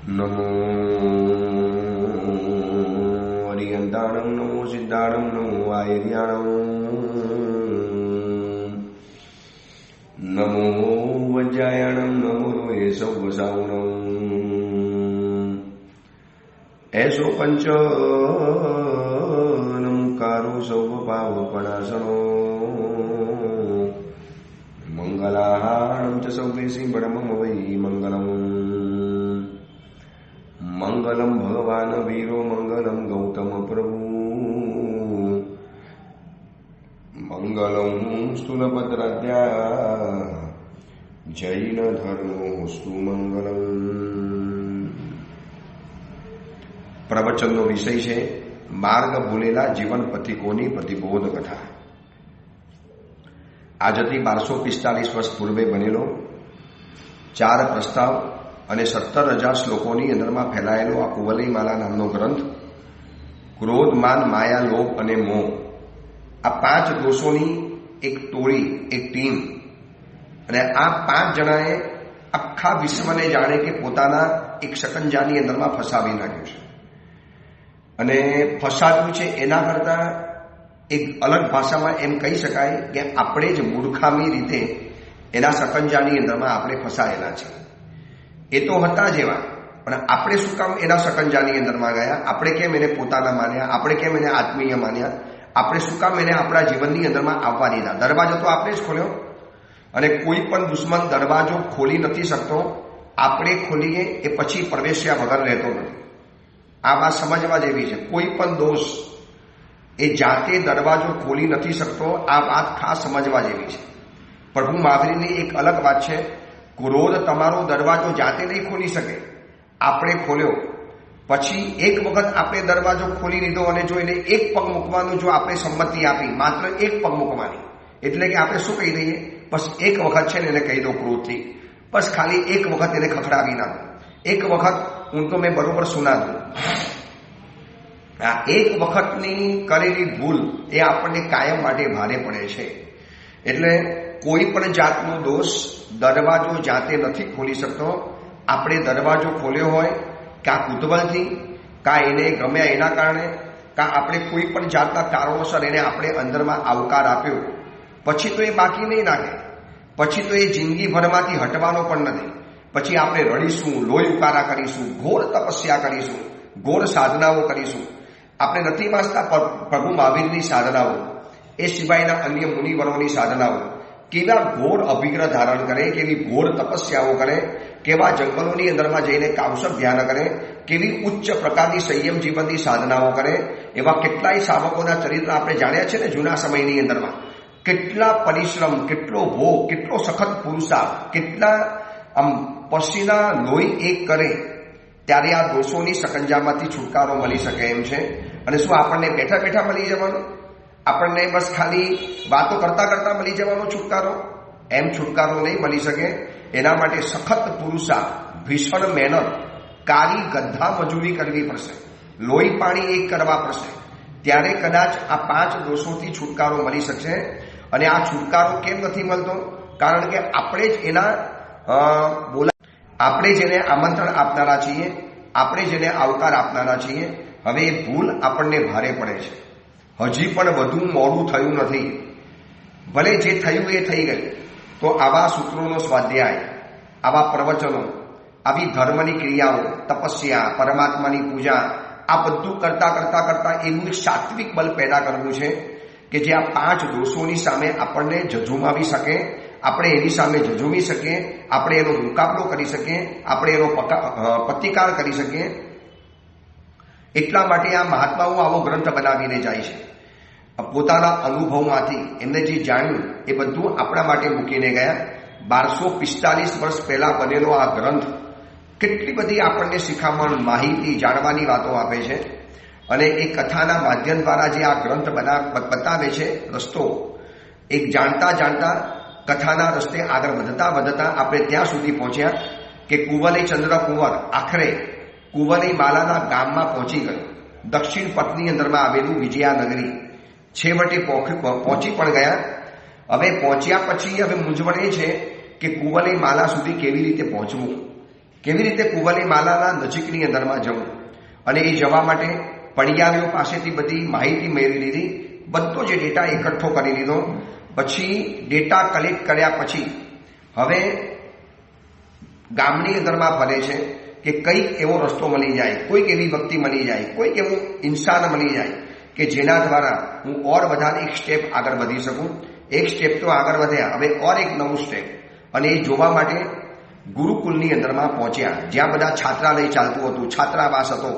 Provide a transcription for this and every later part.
નમો અરિયંતાણં નમો સિદ્ધાણં નમો આયર્યાણં નમો વજ્જાયાણં નમો રોયે સૌવસાવણં એસો પંચનમુકારો સૌવપાવપણાસણો મંગલાહારણં ચ સૌદેશી બ્રહ્મમ વૈ મંગલમ મંગલમ ભગવાન વીરો મંગલમ ગૌતમ પ્રભુ મંગલમ સ્થૂલભદ્રાદ્યા જૈન ધર્મોસ્તુ મંગલમ. પ્રવચનનો વિષય છે માર્ગ ભૂલેલા જીવન પથિકોની પ્રતિબોધ કથા. આજથી 1245 વર્ષ પૂર્વે બનેલો 4 પ્રસ્તાવ અને 17,000 શ્લોકોની અંદરમાં ફેલાયેલો આ કુવલયમાલા નામનો ગ્રંથ ક્રોધ, માન, માયા, લોભ અને મોહ, આ 5 દોષોની એક ટોળી, એક ટીમ, અને આ 5 જણાએ આખા વિશ્વને જાણે કે પોતાના એક શકંજાની અંદરમાં ફસાવી નાખ્યું છે. અને ફસાવ્યું છે એના કરતાં એક અલગ ભાષામાં એમ કહી શકાય કે આપણે જ મૂર્ખામી રીતે એના શકંજાની અંદરમાં આપણે ફસાયેલા છે. એ તો હતા જ એવા, પણ આપણે શું કામ એના શકંજાની અંદરમાં ગયા? આપણે કેમ એને પોતાના માન્યા? આપણે કેમ એને આત્મીય માન્યા? આપણે શું કામ એને આપણા જીવનની અંદરમાં આવવા દીધા? દરવાજો તો આપણે જ ખોલ્યો, અને કોઈ પણ દુશ્મન દરવાજો ખોલી નથી શકતો. આપણે ખોલીએ એ પછી પ્રવેશ્યા વગર રહેતો નથી. આ વાત સમજવા જેવી છે. કોઈ પણ દોષ એ જાતે દરવાજો ખોલી નથી શકતો. આ વાત ખાસ સમજવા જેવી છે. પ્રભુ મહાવીરની એક અલગ વાત છે, ક્રોધ તમારો દરવાજો જાતે નહીં ખોલી શકે, આપણે ખોલ્યો. પછી એક વખત આપણે દરવાજો ખોલી લીધો અને જો એને એક પગ મૂકવાનું જો આપણે સંમતિ આપી, માત્ર એક પગ મૂકવાની, એટલે કે આપણે શું કહી દઈએ, બસ એક વખત છે ને એને કહી દો ક્રોધથી, બસ ખાલી એક વખત એને ખખડાવી નાખો, એક વખત હું તો મેં બરોબર સુના દઉં. આ એક વખતની કરેલી ભૂલ એ આપણને કાયમ માટે ભારે પડે છે. એટલે કોઈ પણ જાતનો દોષ દરવાજો જાતે નથી ખોલી શકતો. આપણે દરવાજો ખોલ્યો હોય કાં કુતૂહલથી, કાં એને ગમ્યા એના કારણે, કાં આપણે કોઈ પણ જાતના કારણોસર એને આપણે અંદરમાં આવકાર આપ્યો, પછી તો એ બાકી નહીં રાખે. પછી તો એ જિંદગીભરમાંથી હટવાનો પણ નથી. પછી આપણે રડીશું, લોહી ઉકારા કરીશું, ઘોર તપસ્યા કરીશું, ઘોર સાધનાઓ કરીશું. આપણે નથી વાંચતા પ્રભુ મહાવીરની સાધનાઓ, એ સિવાયના અન્ય મુનિવરોની સાધનાઓ, કેવા ઘોર અભિગ્રહ ધારણ કરે, કેવી ઘોર તપસ્યાઓ કરે, કેવા જંગલોની અંદરમાં જઈને કાવસર ધ્યાન કરે, કેવી ઉચ્ચ પ્રકારની સંયમ જીવનની સાધનાઓ કરે. એવા કેટલાય સાવકોના ચરિત્ર આપણે જાણ્યા છે ને જૂના સમયની અંદરમાં. કેટલા પરિશ્રમ, કેટલો ભોગ, કેટલો સખત પુરુષાર્થ, કેટલા આમ પસીના લોહી એક કરે ત્યારે આ દોષોની શકંજામાંથી છુટકારો મળી શકે એમ છે. અને શું આપણને બેઠા બેઠા મળી જવાનો? આપણને બસ ખાલી વાતો કરતા કરતા મળી જવાનો છુટકારો? એમ છુટકારો નહીં મળી શકે. એના માટે સખત પુરુષાર્થ, ભીષણ મહેનત, કાળી ગધા મજૂરી કરવી પડશે, લોહી પાણી એક કરવા પડશે. ત્યારે કદાચ આ 5 દોષોથી છુટકારો મળી શકશે. અને આ છુટકારો કેમ નથી મળતો? કારણ કે આપણે જ એના આપણે જેને આમંત્રણ આપનારા છીએ, આપણે જેને આવકાર આપનારા છીએ. હવે એ ભૂલ આપણને ભારે પડે છે. હજી પણ વધુ મોડું થયું નથી, ભલે જે થયું એ થઈ ગયું. તો આવા સૂત્રોનો સ્વાધ્યાય, આવા પ્રવચનો, આવી ધર્મની ક્રિયાઓ, તપસ્યા, પરમાત્માની પૂજા, આ બધું કરતા કરતા કરતા એનું એક સાત્વિક બલ પેદા કરવું છે કે જે આ 5 દોષોની સામે આપણને ઝઝુમાવી શકે, આપણે એની સામે ઝઝુમી શકીએ, આપણે એનો મુકાબલો કરી શકીએ, આપણે એનો પ્રતિકાર કરી શકીએ. એટલા માટે આ મહાત્માઓ આવો ગ્રંથ બનાવીને જાય છે. પોતાના અનુભવમાંથી એમને જે જાણ્યું એ બધું આપણા માટે મૂકીને ગયા. 1245 વર્ષ પહેલા બનેલો આ ગ્રંથ કેટલી બધી આપણને શિખામણ, માહિતી, જાણવાની વાતો આપે છે. અને એ કથાના માધ્યમ દ્વારા જે આ ગ્રંથ બતાવે છે રસ્તો, એક જાણતા જાણતા કથાના રસ્તે આગળ વધતા વધતા આપણે ત્યાં સુધી પહોંચ્યા કે કુંવલે ચંદ્ર કુંવર આખરે કુંવલય માલાના ગામમાં પહોંચી ગયો. દક્ષિણ પથની અંદરમાં આવેલું વિજયાનગરી છેવટે પહોંચી પણ ગયા. હવે પહોંચ્યા પછી હવે મૂંઝવણ એ છે કે કુંવલય માલા સુધી કેવી રીતે પહોંચવું, કેવી રીતે કુવલી માલાના નજીકની અંદરમાં જવું અને એ જવા માટે પણિયારીઓ પાસેથી બધી માહિતી મેળવી લીધી, બધો જે ડેટા એકઠો કરી લીધો. પછી ડેટા કલેક્ટ કર્યા પછી હવે ગામની અંદરમાં ફરે છે કે કંઈક એવો રસ્તો મળી જાય, કોઈક એવી વ્યક્તિ મળી જાય, કોઈક એવું ઇન્સાન મળી જાય કે જેના દ્વારા હું ઓર વધારે એક સ્ટેપ આગળ વધી શકું. એક સ્ટેપ તો આગળ વધ્યા, હવે ઓર એક નવું સ્ટેપ. અને એ જોવા માટે ગુરુકુલની અંદરમાં પહોંચ્યા, જ્યાં બધા છાત્રાલય ચાલતું હતું, છાત્રાવાસ હતો,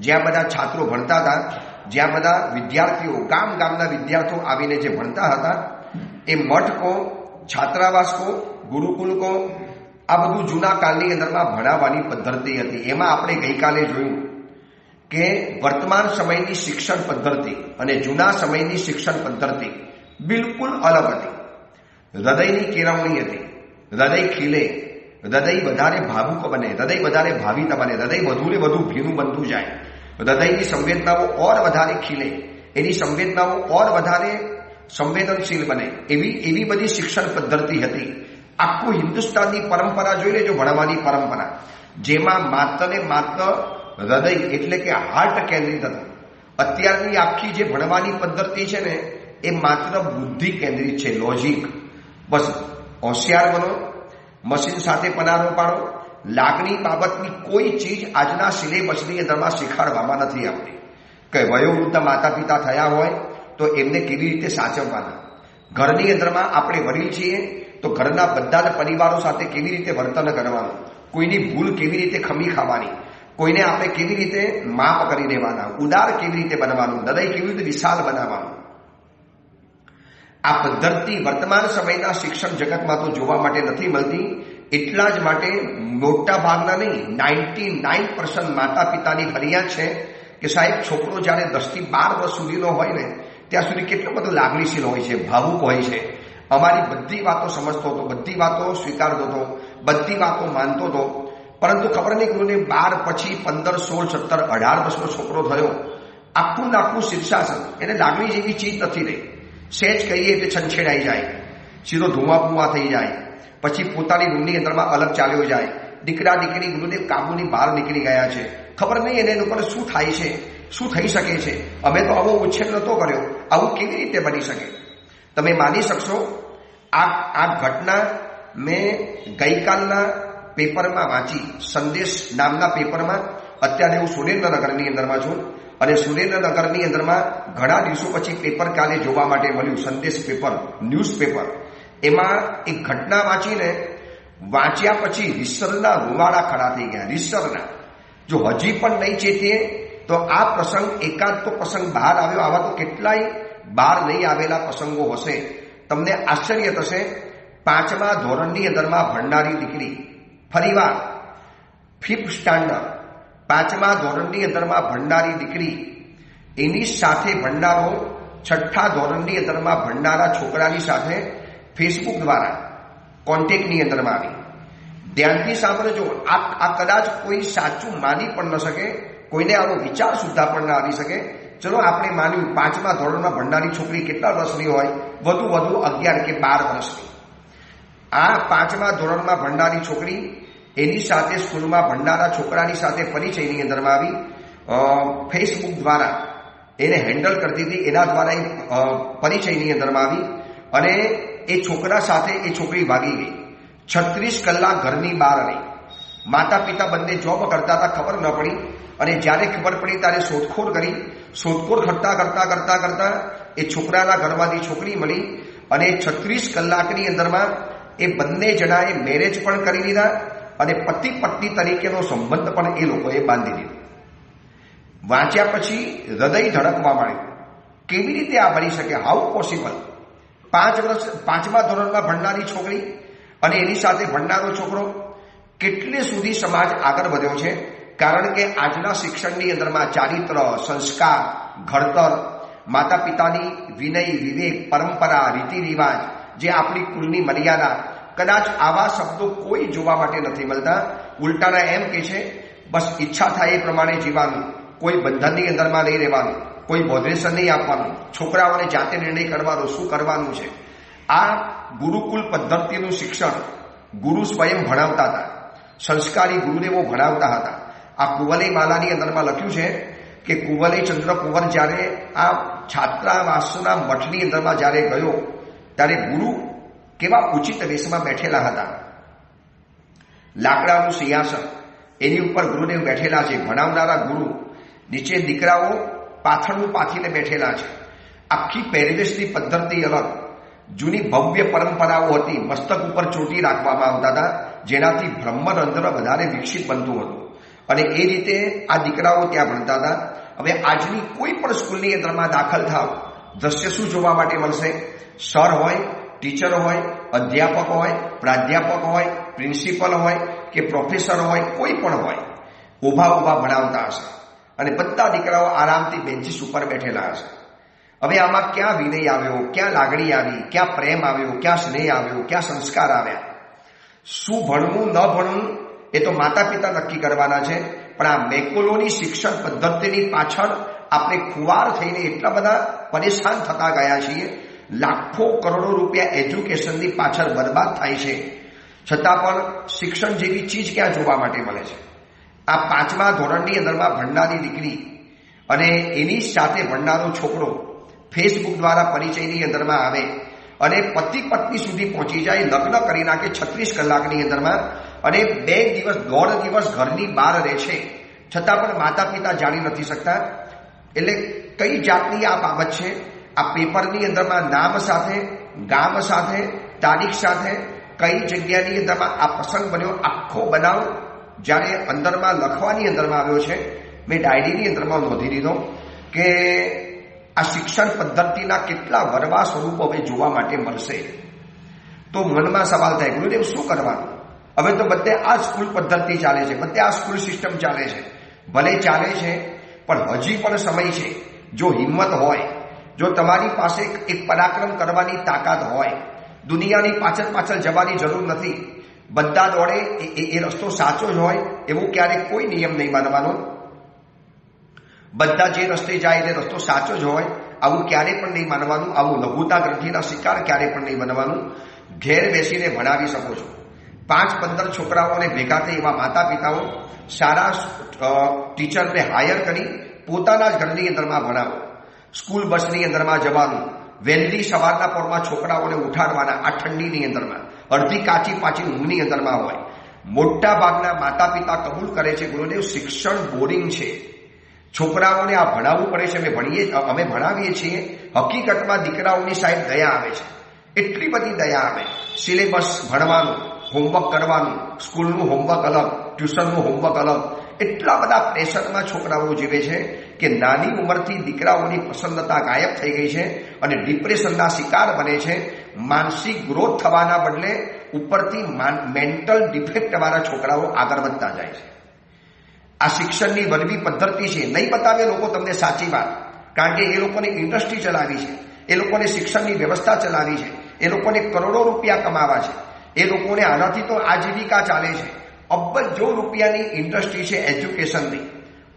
જ્યાં બધા છાત્રો ભણતા હતા, જ્યાં બધા વિદ્યાર્થીઓ ગામના વિદ્યાર્થીઓ આવીને જે ભણતા હતા. એ મઠ કો, છાત્રાવાસ કો, ગુરુકુલ કો, આ બધું જૂના કાળની અંદરમાં ભણાવવાની પદ્ધતિ હતી. એમાં આપણે ગઈકાલે જોયું કે વર્તમાન સમયની શિક્ષણ પદ્ધતિ અને જૂના સમયની શિક્ષણ પદ્ધતિ બિલકુલ અલગ હતી. હૃદયની કેળવણી હતી, હૃદય ખીલે, હૃદય વધારે ભાવુક બને, હૃદય વધારે ભાવિત બને, હૃદય વધુ ને વધુ ભીનું બનતું જાય, હૃદયની સંવેદનાઓ ઓર વધારે ખીલે, એની સંવેદનાઓ ઓર વધારે સંવેદનશીલ બને, એવી બધી શિક્ષણ પદ્ધતિ હતી. આખું હિન્દુસ્તાનની પરંપરા જોઈ લેજો, ભણવાની પરંપરા, જેમાં માત્ર ને માત્ર હૃદય એટલે કે હાર્ટ કેન્દ્રિત હતું. અત્યારની આખી જે ભણવાની પદ્ધતિ છે ને એ માત્ર બુદ્ધિ કેન્દ્રિત છે, લોજિક. બસ હોશિયાર બનો, મશીન સાથે પનારો પાડો. લાગણી બાબતની કોઈ ચીજ આજના સિલેબસની અંદરમાં શીખવાડવામાં નથી આવતી. કે વયોવૃદ્ધ માતા પિતા થયા હોય તો એમને કેવી રીતે સાચવવાના, ઘરની અંદરમાં આપણે વડીલ છીએ તો ઘરના બધા જ પરિવારો સાથે કેવી રીતે વર્તન કરવાનું, કોઈની ભૂલ કેવી રીતે ખમી ખાવાની, કોઈને આપણે કેવી રીતે માફ કરી દેવાના, ઉદાર કેવી રીતે બનવાનું, હૃદય કેવી રીતે વિશાળ બનાવવાનું. આ પદ્ધતિ વર્તમાન સમયના શિક્ષણ જગતમાં તો જોવા માટે નથી મળતી. એટલા જ માટે મોટા ભાગના નહીં, 99% માતા પિતાની ફરિયાદ છે કે સાહેબ છોકરો જ્યારે 10 થી 12 વર્ષ સુધીનો હોય ને ત્યાં સુધી કેટલો બધો લાગણીશીલ હોય છે, ભાવુક હોય છે. અમારી બધી વાતો સમજતો હતો, બધી વાતો સ્વીકારતો હતો, બધી વાતો માનતો હતો. પરંતુ ખબર નહીં કોઈને 12 પછી 15, 16, 17, 18 વર્ષનો છોકરો થયો, આખું નાખું શીર્ષાસન, એને લાગણી જેવી ચીજ નથી રહી. સહેજ કહીએ એટલે છંછેડાઈ જાય, સીધો ધુઆ થઈ જાય, પછી પોતાની રૂમની અંદરમાં અલગ ચાલ્યો જાય. દીકરા દીકરી ગુરુદેવ કાબુની બહાર નીકળી ગયા છે, ખબર નહીં એને ઉપર શું થાય છે, શું થઈ શકે છે. અમે તો આવો ઉછેર નહોતો કર્યો, આવું કેવી રીતે બની શકે? તમે માની શકશો આ ઘટના મેં ગઈકાલના પેપરમાં વાંચી, સંદેશ નામના પેપરમાં. અત્યારે હું સુરેન્દ્રનગરની અંદરમાં છું અને સુરેન્દ્રનગરની અંદરમાં ઘણા દિવસો પછી પેપર કાલે જોવા માટે મળ્યું, સંદેશ પેપર, ન્યૂઝ પેપર. એમાં એક ઘટના વાંચ્યા પછી રીસરના રૂવાડા ખડા થઈ ગયા, રીસરના. જો હજી પણ નહીં ચેતીએ તો આ પ્રસંગ, એકાદ તો પ્રસંગ બહાર આવ્યો, આવા તો કેટલાય બહાર નહીં આવેલા પ્રસંગો હશે. તમને આશ્ચર્ય થશે, 5મા ધોરણની અંદરમાં ભણનારી દીકરી, ફરીવાર 5th સ્ટાન્ડર્ડ, 5મા ધોરણની અંદરમાં ભણનારી દીકરી, એની સાથે ભણનારો 6ઠ્ઠા ધોરણની અંદરમાં ભણનારા છોકરાની સાથે ફેસબુક દ્વારા કોન્ટેક્ટની અંદરમાં આવી. ધ્યાનથી સાંભળજો, આ કદાચ કોઈ સાચું માની પણ ન શકે, કોઈને આવો વિચાર સુદ્ધા પણ ના આવી શકે. ચલો આપણે માન્યું 5મા ધોરણમાં ભણનારી છોકરી કેટલા વર્ષની હોય? વધુ 11 કે 12 વર્ષની. આ 5મા ધોરણમાં ભણનારી છોકરી એની સાથે સ્કૂલમાં ભણનારા છોકરાની સાથે પરિચયની અંદરમાં આવી, ફેસબુક દ્વારા એને હેન્ડલ કરતી હતી, એના દ્વારા એ પરિચયની અંદરમાં આવી અને એ છોકરા સાથે એ છોકરી ભાગી ગઈ. 36 કલાક ઘરની બહાર રહી. માતા પિતા બંને જોબ કરતા હતા, ખબર ન પડી. અને જ્યારે ખબર પડી ત્યારે શોધખોળ કરી. શોધખોળ કરતા એ છોકરાના ઘરમાંથી છોકરી મળી અને 36 કલાકની અંદરમાં એ બંને જણાએ મેરેજ પણ કરી લીધા અને પતિ પત્ની તરીકેનો સંબંધ પણ એ લોકોએ બાંધી દીધો. વાંચ્યા પછી હૃદય ધડકવા માંડ્યું, કેવી રીતે આ બની શકે? How possible? 5મા ધોરણમાં ભણનારી છોકરી અને એની સાથે ભણનારો છોકરો. કેટલે સુધી સમાજ આગળ વધ્યો છે? કારણ કે આજના શિક્ષણની અંદરમાં ચારિત્ર, સંસ્કાર, ઘડતર, માતા પિતાની વિનય, વિવેક, પરંપરા, રીતિ રિવાજ, જે આપણી કુલની મર્યાદા, કદાચ આવા શબ્દો કોઈ જોવા માટે નથી મળતા. ઉલટાના એમ કે છે બસ ઈચ્છા થાય એ પ્રમાણે જીવવાનું, કોઈ બંધનની અંદરમાં નહીં રહેવાનું, કોઈ બોધરેશન નહીં આપવાનું, છોકરાઓને જાતે નિર્ણય કરવાનો, શું કરવાનું છે. આ ગુરુકુલ પદ્ધતિનું શિક્ષણ ગુરુ સ્વયં ભણાવતા હતા. સંસ્કારી ગુરુદેવો ભણાવતા હતા. આ કુવલય માલાની અંદરમાં લખ્યું છે કે કુવલય ચંદ્ર કુંવર જ્યારે આ છાત્રાવાસના મઠની અંદરમાં જ્યારે ગયો ત્યારે ગુરુ કેવા ઉચિત વેશમાં બેઠેલા હતા. લાકડાનું સિંહાસન એની ઉપર ગુરુદેવ બેઠેલા છે. ભણાવનારા ગુરુ નીચે દીકરાઓ પાથરનું પાથીને બેઠેલા છે. આખી પહેરવેશની પદ્ધતિ અલગ. જૂની ભવ્ય પરંપરાઓ હતી. મસ્તક ઉપર ચોટી રાખવામાં આવતા હતા જેનાથી બ્રહ્મરંધ્ર વધારે વિકસિત બનતું હતું અને એ રીતે આ દીકરાઓ ત્યાં ભણતા હતા. હવે આજની કોઈ પણ સ્કૂલની અંદરમાં દાખલ થાવ, દ્રશ્ય શું જોવા માટે મળશે? સર હોય, ટીચર હોય, અધ્યાપક હોય, પ્રાધ્યાપક હોય, પ્રિન્સિપલ હોય કે પ્રોફેસર હોય, કોઈ પણ હોય, ઊભા ભણાવતા હશે અને બધા દીકરાઓ આરામથી બેન્ચીસ ઉપર બેઠેલા હશે. હવે આમાં ક્યાં વિનય આવ્યો, ક્યાં લાગણી આવી, ક્યાં પ્રેમ આવ્યો, ક્યાં સ્નેહ આવ્યો, ક્યાં સંસ્કાર આવ્યા? શું ભણવું ન ભણવું એ તો માતા પિતા નક્કી કરવાના છે. પણ આ મેકોલોની શિક્ષણ પદ્ધતિની પાછળ આપણે ખુવાર થઈને એટલા બધા પરેશાન થતા ગયા છીએ. લાખો કરોડો રૂપિયા એજ્યુકેશનની પાછળ બરબાદ થાય છે, છતાં પણ શિક્ષણ જેવી ચીજ ક્યાં જોવા માટે મળે છે? આ 5મા ધોરણની અંદરમાં ભણનારી દીકરી અને એની સાથે ભણનારો છોકરો ફેસબુક દ્વારા પરિચયની અંદરમાં આવે અને પતિ પત્ની સુધી પહોંચી જાય, લગ્ન કરી નાખે 36 કલાકની અંદરમાં અને 2 દિવસ 1.5 દિવસ ઘરની બહાર રહે છે, છતાં પણ માતા પિતા જાણી નથી શકતા. એટલે કઈ જાતની આ બાબત છે? આ પેપરની અંદરમાં નામ સાથે, ગામ સાથે, તારીખ સાથે, કઈ જગ્યાની અંદરમાં આ પ્રસંગ બન્યો, આખો બનાવ જ્યારે અંદરમાં લખવાની અંદરમાં આવ્યો છે, મેં ડાયરીની અંદરમાં નોંધી દીધો કે આ શિક્ષણ પદ્ધતિના કેટલા વરવા સ્વરૂપો હવે જોવા માટે મળશે. તો મનમાં સવાલ થાય, ગુરુદેવ શું કરવાનું? હવે તો બધે આ સ્કૂલ પદ્ધતિ ચાલે છે, બધે આ સ્કૂલ સિસ્ટમ ચાલે છે. ભલે ચાલે છે પણ હજી પણ સમય છે. જો હિંમત હોય, જો તમારી પાસે એક પરાક્રમ કરવાની તાકાત હોય, દુનિયાની પાછળ જવાની જરૂર નથી. બધા દોડે એ રસ્તો સાચો જ હોય એવું ક્યારેક કોઈ નિયમ નહીં માનવાનો. બધા જે રસ્તે જાય તે રસ્તો સાચો જ હોય આવું ક્યારેય પણ નહીં માનવાનું. આવું લઘુતા ગ્રંથિના શિકાર ક્યારેય પણ નહીં બનવાનું. ઘેર બેસીને ભણાવી શકો છો. 5-15 છોકરાઓને ભેગા થઈ એવા માતા પિતાઓ સારા ટીચરને હાયર કરી પોતાના જ ઘરની અંદરમાં ભણાવો. સ્કૂલ બસની અંદરમાં જવાનું, વહેલી સવારના પોરમાં છોકરાઓને ઉઠાડવાના આ ઠંડીની અંદરમાં, અડધી કાચી પાચી ઊંઘની અંદરમાં હોય. મોટા ભાગના માતા પિતા કબૂલ કરે છે, ગુરુદેવ શિક્ષણ બોરિંગ છે, છોકરાઓને આ ભણાવવું પડે છે, અમે ભણાવીએ છીએ. હકીકતમાં દીકરાઓની સાઈડ દયા આવે છે, એટલી બધી દયા આવે. સિલેબસ ભણવાનું, હોમવર્ક કરવાનું, સ્કૂલનું હોમવર્ક અલગ, ટ્યુશનનું હોમવર્ક અલગ, એટલા બધા પ્રેશરમાં છોકરાઓ જીવે છે કે નાની ઉંમરથી દીકરાઓની પ્રસન્નતા ગાયબ થઈ ગઈ છે અને ડિપ્રેશનના શિકાર બને છે. માનસિક ગ્રોથ થવાના બદલે ઉપરથી મેન્ટલ ડિફેક્ટવાળા છોકરાઓ આગળ વધતા જાય છે. આ શિક્ષણની વરવી પદ્ધતિ છે. નહીં બતાવે લોકો તમને સાચી વાત, કારણ કે એ લોકોને ઇન્ડસ્ટ્રી ચલાવી છે, એ લોકોને શિક્ષણની વ્યવસ્થા ચલાવી છે, એ લોકોને કરોડો રૂપિયા કમાવા છે, એ લોકોને આનાથી તો આજીવિકા ચાલે છે. અબજો રૂપિયાની ઇન્ડસ્ટ્રી છે એજ્યુકેશનની.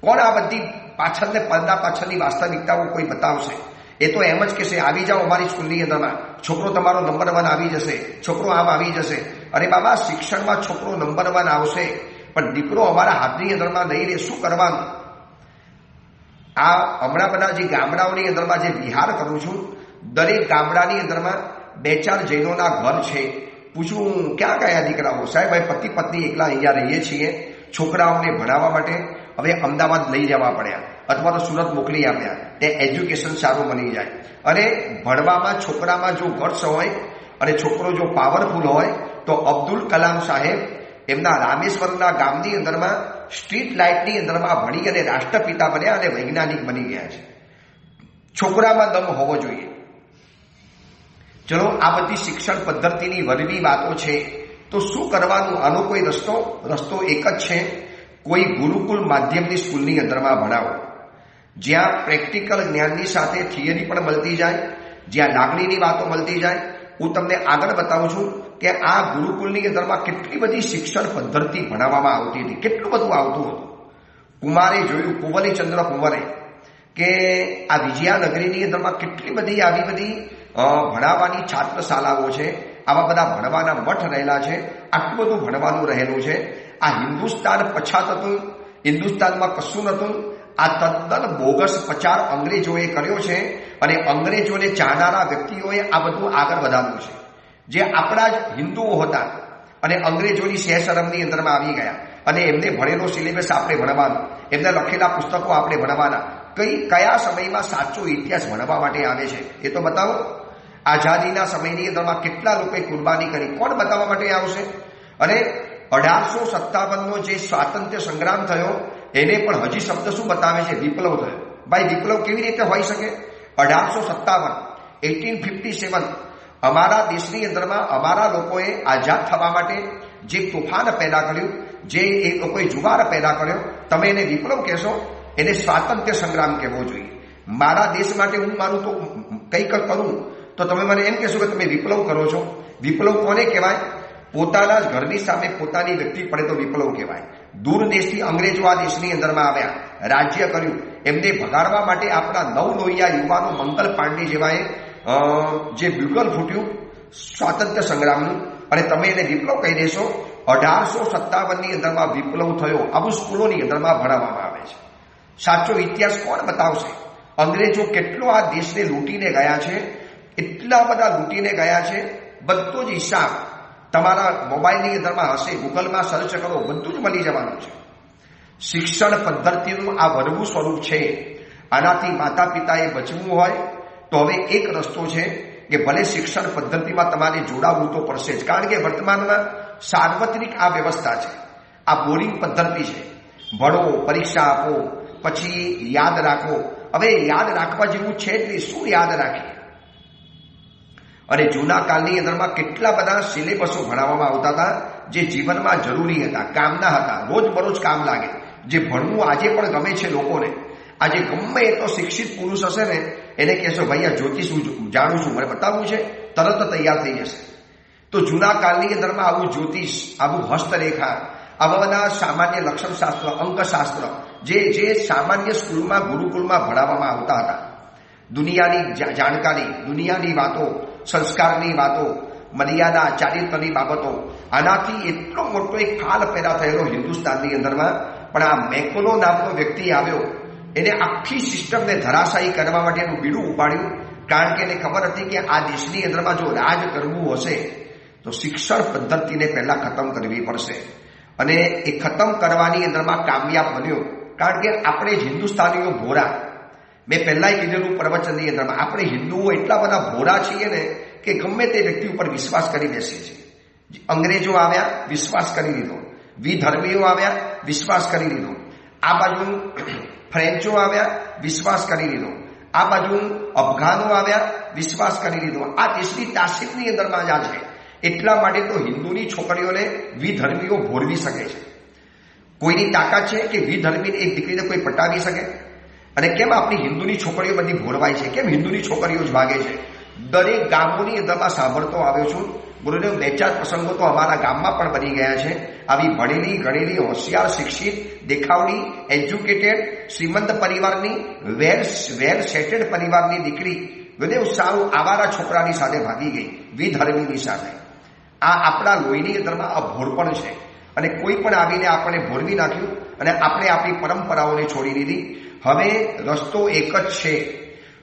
કોણ આ બધી પાછળને પડદા પાછળની વાસ્તવિકતાઓ કોઈ બતાવશે? એ તો એમ જ કહેશે, આવી જાઓ અમારી સ્કૂલની અંદરમાં, છોકરો તમારો નંબર 1 આવી જશે, છોકરો આમ આવી જશે. અરે બાબા, શિક્ષણમાં છોકરો નંબર 1 આવશે પણ દીકરો અમારા હાથની અંદરમાં નહીં રહે. શું કરવાનું? આ હમણાં બધા જે ગામડાઓની અંદરમાં જે વિહાર કરું છું, દરેક ગામડાની અંદરમાં 2-4 જૈનોના ઘર છે. પૂછું, ક્યાં ગયા દીકરાઓ? સાહેબ ભાઈ પતિ પત્ની એકલા અહીંયા રહીએ છીએ, છોકરાઓને ભણાવવા માટે હવે અમદાવાદ લઈ જવા પડ્યા અથવા તો સુરત મોકલી આપ્યા, તે એજ્યુકેશન સારું બની જાય. અને ભણવામાં છોકરામાં જો ગટ્સ હોય અને છોકરો જો પાવરફુલ હોય તો અબ્દુલ કલામ સાહેબ એમના રામેશ્વરના ગામની અંદરમાં સ્ટ્રીટ લાઇટની અંદરમાં ભણી અને રાષ્ટ્રપિતા બન્યા અને વૈજ્ઞાનિક બની ગયા છે. છોકરામાં દમ હોવો જોઈએ. ચલો, આ બધી શિક્ષણ પદ્ધતિની વરવી વાતો છે, તો શું કરવાનું? આનો કોઈ રસ્તો એક જ છે. કોઈ ગુરુકુલ માધ્યમની સ્કૂલની અંદરમાં ભણાવો, જ્યાં પ્રેક્ટિકલ જ્ઞાનની સાથે થિયરી પણ મળતી જાય, જ્યાં લાગણીની વાતો મળતી જાય. હું તમને આગળ બતાવું છું કે આ ગુરુકુલની અંદરમાં કેટલી બધી શિક્ષણ પદ્ધતિ ભણાવવામાં આવતી હતી, કેટલું બધું આવતું હતું. કુમારે જોયું, કુવલીચંદ્ર કુંવરે, કે આ વિજયાનગરીની અંદરમાં કેટલી બધી આવી બધી ભણાવવાની છાત્રશાળાઓ છે, આવા બધા ભણવાના મઠ રહેલા છે, આટલું બધું ભણવાનું રહેલું છે. આ હિન્દુસ્તાન પછાત હતું, હિન્દુસ્તાનમાં કશું નહોતું. આ તદ્દન બોગસ પ્રચાર અંગ્રેજોએ કર્યો છે અને અંગ્રેજોને ચાહનારા વ્યક્તિઓએ આ બધું આગળ વધાર્યું છે. જે આપણા જ હિન્દુઓ હતા અને અંગ્રેજોની શેષરમની અંદરમાં આવી ગયા અને એમને ભણેલો સિલેબસ આપણે ભણવાનો, એમને લખેલા પુસ્તકો આપણે ભણવાના. કયા સમયમાં સાચો ઇતિહાસ ભણવા માટે આવે છે એ તો બતાવો. આઝાદીના સમયની અંદરમાં કેટલા લોકોએ કુરબાની કરી, કોણ બતાવવા માટે આવશે? અને 1857નો જે સ્વાતંત્ર્ય સંગ્રામ થયો એને પણ હજી શબ્દ શું બતાવે છે? વિપ્લવ થયો. ભાઈ વિપ્લવ કેવી રીતે હોઈ શકે? 1857 અમારા દેશની અંદરમાં અમારા લોકોએ આઝાદ થવા માટે જે તોફાન પેદા કર્યું, જે એ લોકોએ જુવાર પેદા કર્યો, તમે એને વિપ્લવ કહેશો? એને સ્વાતંત્ર્ય સંગ્રામ કહેવો જોઈએ. મારા દેશ માટે હું માનું તો કંઈક કરું તો તમે મને એમ કહેશો કે તમે વિપ્લવ કરો છો. વિપ્લવ કોને કહેવાય? પોતાના જ ઘરની સામે પોતાની વ્યક્તિ પડે તો વિપ્લવ કહેવાય. દૂર દેશથી અંગ્રેજો આ દેશની અંદરમાં આવ્યા, રાજ્ય કર્યું, એમને ભગાડવા માટે આપણા નવલોહિયા યુવાનો મંગલ પાંડે જેવાએ જે બ્યુગલ ફૂટ્યું સ્વાતંત્ર્ય સંગ્રામનું, અને તમે એને વિપ્લવ કહી દેશો? 1857ની અંદરમાં વિપ્લવ થયો, આવું સ્કૂલોની અંદરમાં ભણાવવામાં આવે છે. સાચો ઇતિહાસ કોણ બતાવશે? અંગ્રેજો કેટલો આ દેશને લૂંટીને ગયા છે, એટલા બધા લૂંટીને ગયા છે. બધો જ હિસાબ તમારા મોબાઈલની અંદરમાં હશે, ગૂગલમાં સર્ચ કરો, બધું જ મળી જવાનું છે. શિક્ષણ પદ્ધતિનું આ વરવું સ્વરૂપ છે. આનાથી માતા પિતાએ બચવું હોય તો હવે એક રસ્તો છે કે ભલે શિક્ષણ પદ્ધતિમાં તમારે જોડાવવું તો પડશે જ, કારણ કે વર્તમાનમાં સાર્વત્રિક આ વ્યવસ્થા છે. આ બોરિંગ પદ્ધતિ છે. ભણો, પરીક્ષા આપો, પછી યાદ રાખો. હવે યાદ રાખવા જેવું છે જ નહીં, શું યાદ રાખીએ? અને જૂના કાળની અંદરમાં કેટલા બધા સિલેબસો ભણાવવામાં આવતા હતા જે જીવનમાં જરૂરી હતા, કામના હતા, રોજબરોજ કામ લાગે. જે ભણવું આજે પણ ગમે છે લોકોને. આજે ગમે એટલો શિક્ષિત પુરુષ હશે ને એને કહેશો ભાઈ આ જ્યોતિષ હું જાણું છું, મને બતાવવું છે, તરત તૈયાર થઈ જશે. તો જૂના કાળની અંદરમાં આવું જ્યોતિષ, આવું હસ્તરેખા, આવા બધા સામાન્ય લક્ષણશાસ્ત્ર, અંકશાસ્ત્ર જે સામાન્ય સ્કૂલમાં ગુરુકુળમાં ભણાવવામાં આવતા હતા. દુનિયાની જાણકારી, દુનિયાની વાતો, સંસ્કારની વાતો, મર્યાદા, ચારિત્રની બાબતો, આનાથી એટલો મોટો એક ફાલ પેદા થયેલો હિન્દુસ્તાનની અંદરમાં. પણ આ મેકોલો નામનો વ્યક્તિ આવ્યો, એને આખી સિસ્ટમને ધરાશાયી કરવા માટે એનું બીડું ઉપાડ્યું. કારણ કે એને ખબર હતી કે આ દેશની અંદરમાં જો રાજ કરવું હશે તો શિક્ષણ પદ્ધતિને પહેલા ખતમ કરવી પડશે. અને એ ખતમ કરવાની અંદરમાં કામયાબ બન્યો. કારણ કે આપણે જ હિન્દુસ્તાનીઓ ભોળા, મેં પહેલાં કીધેલું પ્રવચનની અંદરમાં, આપણે હિન્દુઓ એટલા બધા ભોળા છીએ ને કે ગમે તે વ્યક્તિ ઉપર વિશ્વાસ કરી બેસીએ છીએ. અંગ્રેજો આવ્યા, વિશ્વાસ કરી લીધો. વિધર્મીઓ આવ્યા, વિશ્વાસ કરી લીધો. આ બાજુ ફ્રેન્ચો આવ્યા, વિશ્વાસ કરી લીધો. આ બાજુ અફઘાનો આવ્યા, વિશ્વાસ કરી લીધો. આ દેશની તાસીરની અંદરમાં જ આ છે. એટલા માટે તો હિન્દુની છોકરીઓને વિધર્મીઓ ભોળવી શકે છે. કોઈની તાકાત છે કે વિધર્મીને એક દીકરીને કોઈ પટાવી શકે? અને કેમ આપણી હિન્દુની છોકરીઓ બધી ભોળવાય છે? કેમ હિન્દુની છોકરીઓ જ ભાગે છે? દરેક ગામોની અંદરમાં સાંભળતો આવ્યો છું. ગુરુદેવ, 2-4 પ્રસંગો તો અમારા ગામમાં પણ બની ગયા છે. આવી ભણેલી ગણેલી, હોશિયાર, શિક્ષિત, દેખાવડી, એજ્યુકેટેડ, શ્રીમંત પરિવારની, વેલ સેટેડ પરિવારની દીકરી ગુરુદેવ સારું આવારા છોકરાની સાથે ભાગી ગઈ, વિધર્મીની સાથે. આ આપણા લોહીની અંદરમાં અભોળપણ છે. અને કોઈ પણ આવીને આપણને ભોળવી નાખ્યું અને આપણે આપણી પરંપરાઓને છોડી દીધી. હવે રસ્તો એક જ છે.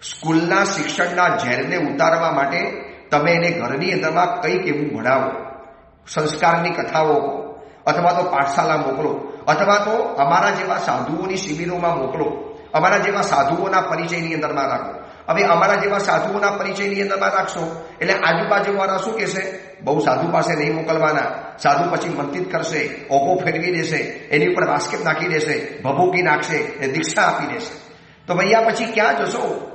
સ્કૂલના શિક્ષણના ઝેરને ઉતારવા માટે તમે એને ઘરની અંદરમાં કંઈક એવું ભણાવો, સંસ્કારની કથાઓ કહો, અથવા તો પાઠશાળા મોકલો, અથવા તો અમારા જેવા સાધુઓની શિબિરોમાં મોકલો, અમારા જેવા સાધુઓના પરિચયની અંદરમાં રાખો. હવે અમારા જેવા સાધુઓના પરિચયની અંદરમાં રાખશો એટલે આજુબાજુવાળા શું કહેશે? બહુ સાધુ પાસે નહીં મોકલવાના, સાધુ પછી મંતિત કરશે, ઓકો ફેરવી દેશે, એની ઉપર બાસ્કેટ નાખી દેશે, ભભૂકી નાખશે, દીક્ષા આપી દેશે. તો ભૈયા પછી ક્યાં જશો?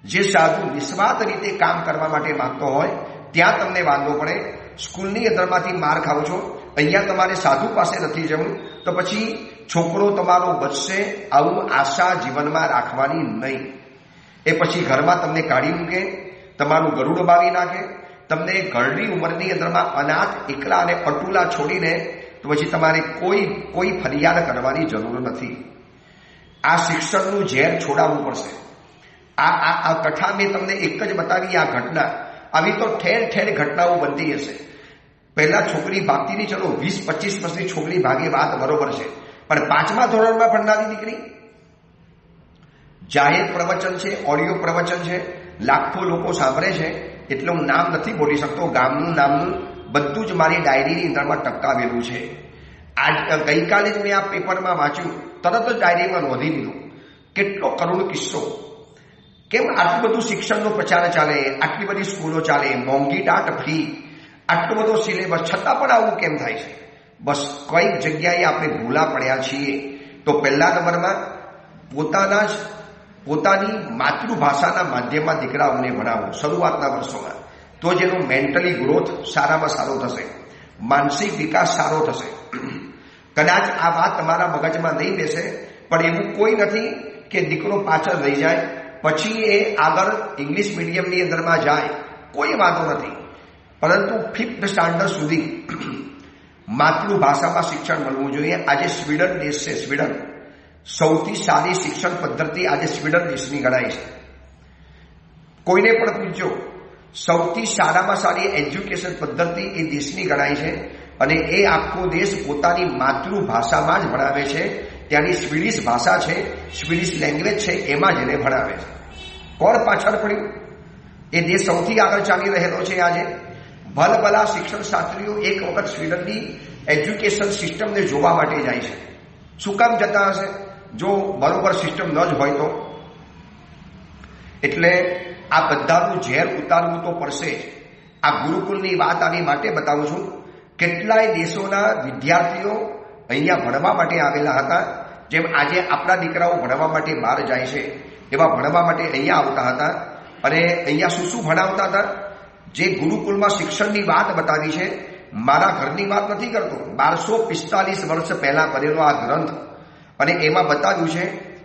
જે સાધુ નિસ્વાર્થ રીતે કામ કરવા માટે માંગતો હોય ત્યાં તમને વાંધો પડે. સ્કૂલની અંદરમાંથી માર ખાવ છો, અહીંયા તમારે સાધુ પાસે નથી જવું, તો પછી છોકરો તમારો બચશે. આવું આશા જીવનમાં રાખવાની નહીં. એ પછી ઘરમાં તમને કાઢી મૂકે, તમારું ગરુડ બાવી નાખે, તમને ઘરની ઉંમરની અંદરમાં અનાથ, એકલા અને અટુલા છોડીને તો પછી તમારે કોઈ ફરિયાદ કરવાની જરૂર નથી. આ શિક્ષણનું ઝેર છોડાવવું પડશે. આ કથા મેં તમને એક જ બતાવી. આ ઘટના આવી તો ઠેર ઠેર ઘટનાઓ બનતી હશે. પહેલા છોકરી ભાગતી નહીં, ચલો 20-25 વર્ષની છોકરી ભાગે, વાત બરોબર છે, પણ 5મા ધોરણમાં ભણનારી દીકરી, જાહેર પ્રવચન છે, ઓડિયો પ્રવચન છે, લાખો લોકો સાંભળે છે, એટલે હું નામ નથી બોલી શકતો, ગામનું નામનું બધું જ મારી ડાયરીની અંદરમાં ટપકાવેલું છે. ગઈકાલે જ મેં આ પેપરમાં વાંચ્યું, તરત જ ડાયરીમાં નોંધી લીધું. કેટલો કરુણ કિસ્સો. કેમ આટલું બધું શિક્ષણનો પ્રચાર ચાલે, આટલી બધી સ્કૂલો ચાલે, મોંઘી દાટ ફી, આટલો બધો સિલેબસ, છતાં પણ આવું કેમ થાય છે? બસ કઈક જગ્યાએ આપણે ભૂલા પડ્યા છીએ. તો પહેલા નંબરમાં પોતાની માતૃભાષાના માધ્યમમાં દીકરાઓને ભણાવો શરૂઆતના વર્ષોમાં, તો જેનો મેન્ટલી ગ્રોથ સારામાં સારો થશે, માનસિક વિકાસ સારો થશે. કદાચ આ વાત તમારા મગજમાં નહીં બેસે, પણ એવું કોઈ નથી કે દીકરો પાછળ રહી જાય, પછી એ આગળ ઇંગ્લિશ મીડિયમની અંદરમાં જાય, કોઈ વાંધો નથી, પરંતુ 5th સ્ટાન્ડર્ડ સુધી માતૃભાષામાં શિક્ષણ મળવું જોઈએ. આજે સ્વીડન દેશ છે, સ્વીડન સૌથી સારી શિક્ષણ પદ્ધતિ આજે સ્વીડન દેશની ગણાય છે. કોઈને પણ પૂછજો, સૌથી સારામાં સારી એજ્યુકેશન પદ્ધતિ એ દેશની ગણાય છે, અને એ આખો દેશ પોતાની માતૃભાષામાં જ ભણાવે છે. ત્યાંની સ્વીડિશ ભાષા છે, સ્વીડિશ લેંગ્વેજ છે, એમાં જ એને ભણાવે છે. કોણ પાછળ પડ્યું? એ દેશ સૌથી આગળ ચાલી રહેલો છે આજે. ભલભલા શિક્ષણ શાસ્ત્રીઓ એક વખત સ્વીડનની એજ્યુકેશન સિસ્ટમને જોવા માટે જાય છે. શું કામ જતા હશે? જો બરોબર સિસ્ટમ ન જ હોય તો. એટલે આ બધાનું ઝેર ઉતારવું તો પડશે જ. આ ગુરુકુલની વાત આવી માટે બતાવું છું. કેટલાય દેશોના વિદ્યાર્થીઓ અહીંયા ભણવા માટે આવેલા હતા. જેમ આજે આપણા દીકરાઓ ભણવા માટે બહાર જાય છે, એવા ભણવા માટે અહીંયા આવતા હતા. અને અહીંયા શું શું ભણાવતા હતા? જે ગુરુકુલમાં શિક્ષણની વાત બતાવી છે, મારા ઘરની વાત નથી કરતો, 1245 વર્ષ પહેલા બનેલો આ ગ્રંથ, અને એમાં બતાવ્યું છે